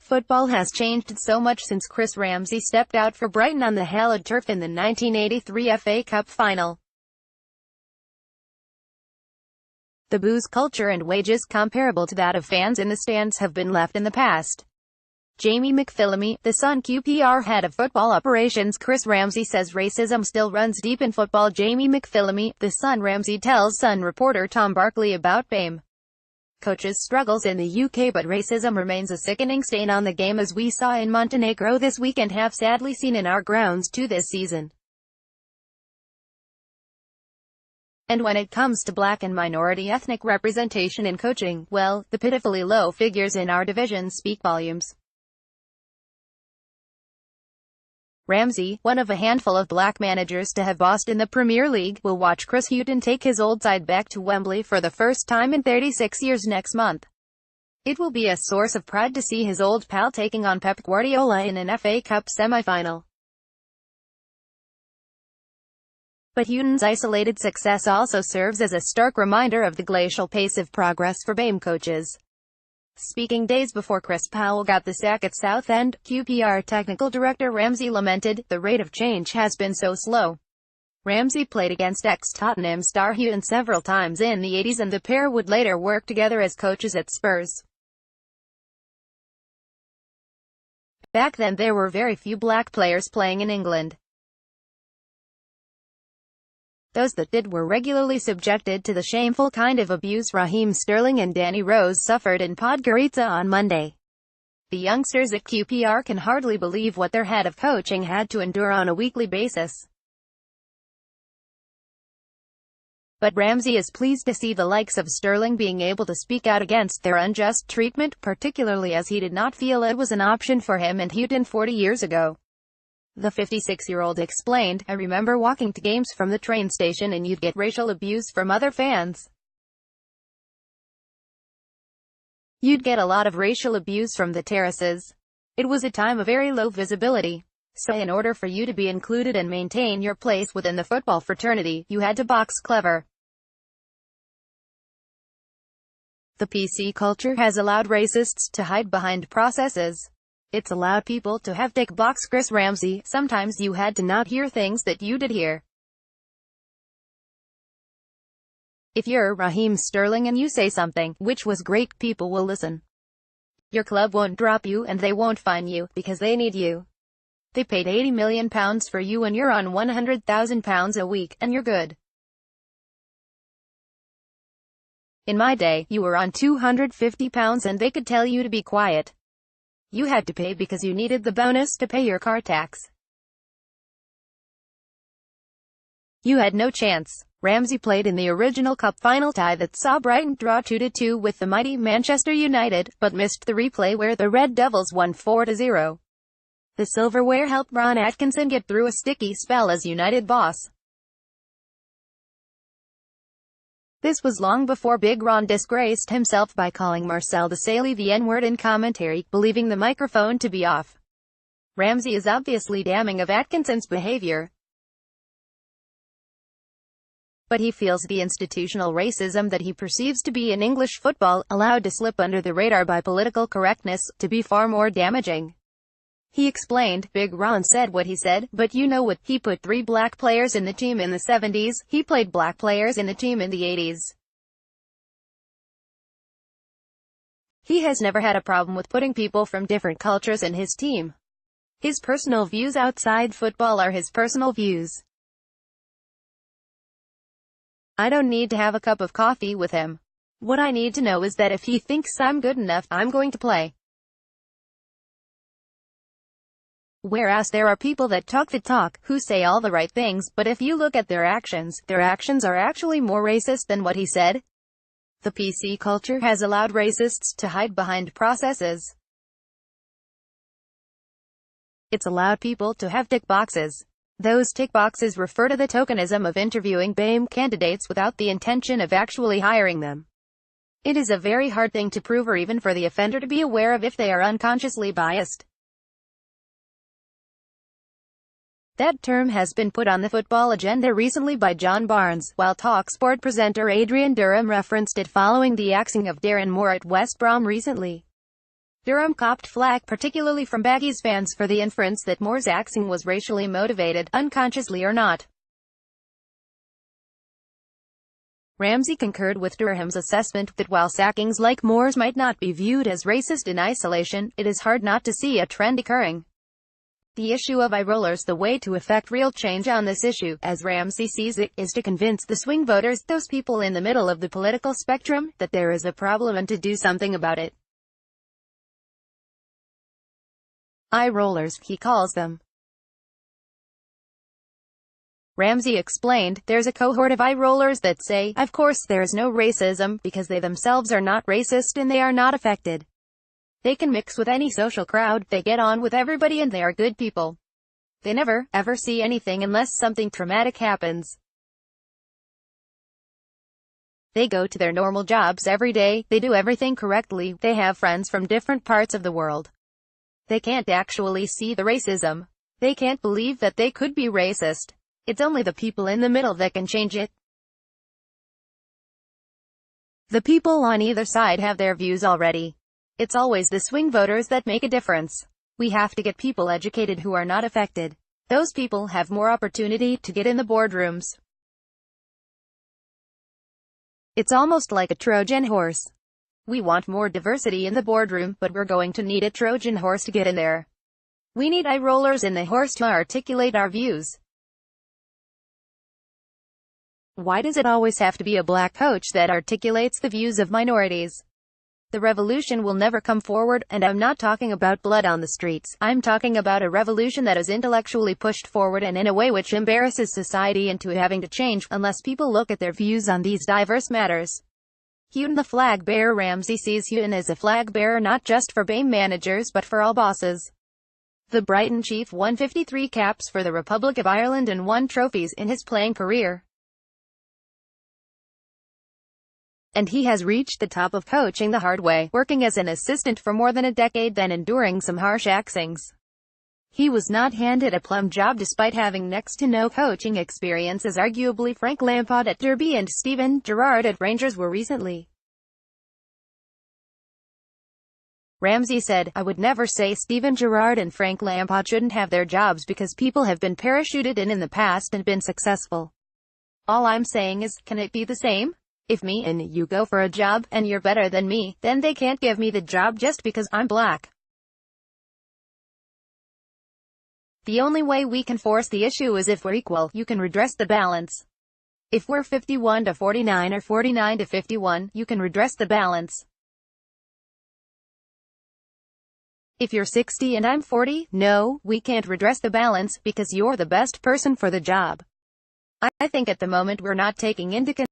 Football has changed so much since Chris Ramsey stepped out for Brighton on the hallowed turf in the 1983 FA Cup final. The booze culture and wages comparable to that of fans in the stands have been left in the past. Jamie McPhilimey, the Sun QPR head of football operations. Chris Ramsey says racism still runs deep in football. Jamie McPhilimey, the Sun Ramsey, tells Sun reporter Tom Barclay about BAME coaches' struggles in the UK, but racism remains a sickening stain on the game, as we saw in Montenegro this week and have sadly seen in our grounds too this season. And when it comes to black and minority ethnic representation in coaching, well, the pitifully low figures in our division speak volumes. Ramsey, one of a handful of black managers to have bossed in the Premier League, will watch Chris Hughton take his old side back to Wembley for the first time in 36 years next month. It will be a source of pride to see his old pal taking on Pep Guardiola in an FA Cup semi-final. But Hughton's isolated success also serves as a stark reminder of the glacial pace of progress for BAME coaches. Speaking days before Chris Powell got the sack at Southend, QPR technical director Ramsey lamented, "The rate of change has been so slow." Ramsey played against ex-Tottenham star Hughton several times in the 80s, and the pair would later work together as coaches at Spurs. Back then there were very few black players playing in England. Those that did were regularly subjected to the shameful kind of abuse Raheem Sterling and Danny Rose suffered in Podgorica on Monday. The youngsters at QPR can hardly believe what their head of coaching had to endure on a weekly basis. But Ramsey is pleased to see the likes of Sterling being able to speak out against their unjust treatment, particularly as he did not feel it was an option for him and Hughton 40 years ago. The 56-year-old explained, "I remember walking to games from the train station and you'd get racial abuse from other fans. You'd get a lot of racial abuse from the terraces. It was a time of very low visibility. So in order for you to be included and maintain your place within the football fraternity, you had to box clever." The PC culture has allowed racists to hide behind processes. It's allowed people to have tick box. Chris Ramsey, sometimes you had to not hear things that you did hear. If you're Raheem Sterling and you say something, which was great, people will listen. Your club won't drop you and they won't fine you, because they need you. They paid £80 million for you and you're on £100,000 a week, and you're good. In my day, you were on £250 and they could tell you to be quiet. You had to pay because you needed the bonus to pay your car tax. You had no chance. Ramsey played in the original cup final tie that saw Brighton draw 2-2 with the mighty Manchester United, but missed the replay where the Red Devils won 4-0. The silverware helped Ron Atkinson get through a sticky spell as United boss. This was long before Big Ron disgraced himself by calling Marcel Desailly the N-word in commentary, believing the microphone to be off. Ramsey is obviously damning of Atkinson's behavior, but he feels the institutional racism that he perceives to be in English football, allowed to slip under the radar by political correctness, to be far more damaging. He explained, "Big Ron said what he said, but you know what, he put 3 black players in the team in the 70s, he played black players in the team in the 80s. He has never had a problem with putting people from different cultures in his team. His personal views outside football are his personal views. I don't need to have a cup of coffee with him. What I need to know is that if he thinks I'm good enough, I'm going to play." Whereas there are people that talk the talk, who say all the right things, but if you look at their actions are actually more racist than what he said. The PC culture has allowed racists to hide behind processes. It's allowed people to have tick boxes. Those tick boxes refer to the tokenism of interviewing BAME candidates without the intention of actually hiring them. It is a very hard thing to prove, or even for the offender to be aware of, if they are unconsciously biased. That term has been put on the football agenda recently by John Barnes, while TalkSport presenter Adrian Durham referenced it following the axing of Darren Moore at West Brom recently. Durham copped flack particularly from Baggies fans for the inference that Moore's axing was racially motivated, unconsciously or not. Ramsey concurred with Durham's assessment that while sackings like Moore's might not be viewed as racist in isolation, it is hard not to see a trend occurring. The issue of eye rollers, the way to effect real change on this issue, as Ramsey sees it, is to convince the swing voters, those people in the middle of the political spectrum, that there is a problem and to do something about it. Eye rollers, he calls them. Ramsey explained, there's a cohort of eye rollers that say, of course there is no racism, because they themselves are not racist and they are not affected. They can mix with any social crowd, they get on with everybody and they are good people. They never, ever see anything unless something traumatic happens. They go to their normal jobs every day, they do everything correctly, they have friends from different parts of the world. They can't actually see the racism. They can't believe that they could be racist. It's only the people in the middle that can change it. The people on either side have their views already. It's always the swing voters that make a difference. We have to get people educated who are not affected. Those people have more opportunity to get in the boardrooms. It's almost like a Trojan horse. We want more diversity in the boardroom, but we're going to need a Trojan horse to get in there. We need eye rollers in the horse to articulate our views. Why does it always have to be a black coach that articulates the views of minorities? The revolution will never come forward, and I'm not talking about blood on the streets. I'm talking about a revolution that is intellectually pushed forward and in a way which embarrasses society into having to change, unless people look at their views on these diverse matters. Houghton the flag bearer. Ramsey sees Houghton as a flag bearer not just for BAME managers but for all bosses. The Brighton chief won 53 caps for the Republic of Ireland and won trophies in his playing career. And he has reached the top of coaching the hard way, working as an assistant for more than a decade, then enduring some harsh axings. He was not handed a plum job despite having next to no coaching experience, as arguably Frank Lampard at Derby and Steven Gerrard at Rangers were recently. Ramsey said, I would never say Steven Gerrard and Frank Lampard shouldn't have their jobs because people have been parachuted in the past and been successful. All I'm saying is, can it be the same? If me and you go for a job, and you're better than me, then they can't give me the job just because I'm black. The only way we can force the issue is if we're equal. You can redress the balance. If we're 51 to 49 or 49 to 51, you can redress the balance. If you're 60 and I'm 40, no, we can't redress the balance, because you're the best person for the job. I think at the moment we're not taking into